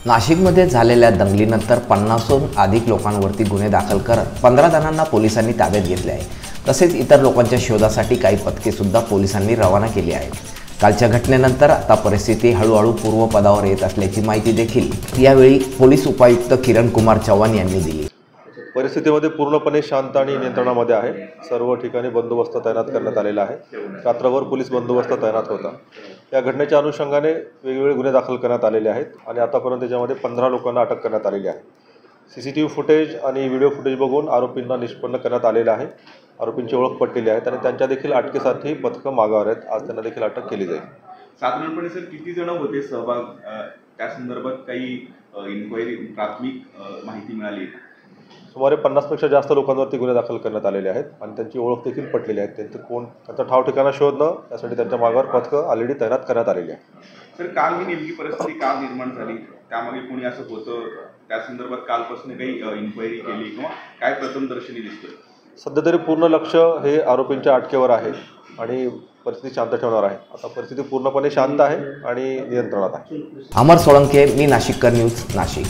नाशिकमध्ये झालेल्या दंगलीनंतर 50हून अधिक लोकांवरती गुन्हे दाखल करत 15 जणांना पोलिसांनी ताब्यात घेतले आहे। तसेच इतर लोकांच्या शोधासाठी काही पथके सुद्धा पोलिसांनी रवाना केली आहेत। कालच्या घटनेनंतर आता परिस्थिती हळूहळू पूर्वपदावर येत असल्याची माहिती देखील यावेळी पोलीस उपायुक्त किरण कुमार चव्हाण यांनी दिली। परिस्थितीमध्ये पूर्णपणे शांत आणि नियंत्रणामध्ये आहे। सर्व ठिकाणी बंदोबस्त तैनात करण्यात आलेला आहे। रात्रभर पोलीस बंदोबस्त तैनात होता। या घटनेच्या अनुषंगाने वेगवेगळे गुन्हे दाखल करण्यात आलेले आहेत आणि आतापर्यंत त्याच्यामध्ये 15 लोकांना अटक करण्यात आलेली आहे। सीसीटीव्ही फुटेज आणि व्हिडिओ फुटेज बघून आरोपींना निष्पन्न करण्यात आलेले आहे। आरोपींची ओळख पटलेली आहे आणि त्यांच्या देखील अटकेसाठी पथकं मागावर आहेत। आज त्यांना देखील अटक केली जाईल। साधारणपणे सर किती जण होते सहभाग, त्या संदर्भात काही इन्क्वायरी प्राथमिक माहिती मिळाली? सुमारे 50पेक्षा जास्त लोकांवरती गुन्हे दाखल करण्यात आलेले आहेत आणि त्यांची ओळख देखील पटलेली आहे। त्यांचा ठाव ठिकाणा शोधणं यासाठी त्यांच्या मागावर पथकं ऑलरेडी तैनात करण्यात आलेली आहे। सर, काल ही नेमकी परिस्थिती का निर्माण झाली, त्यामागे कोणी असं होतं, त्या संदर्भात कालपासून काही इन्क्वायरी केली किंवा काय प्रथमदर्शनी दिसतं? सध्या तरी पूर्ण लक्ष हे आरोपींच्या अटकेवर आहे आणि परिस्थिती शांत ठेवणार आहे। आता परिस्थिती पूर्णपणे शांत आहे आणि नियंत्रणात आहे। अमर सोळंके, मी नाशिककर न्यूज, नाशिक।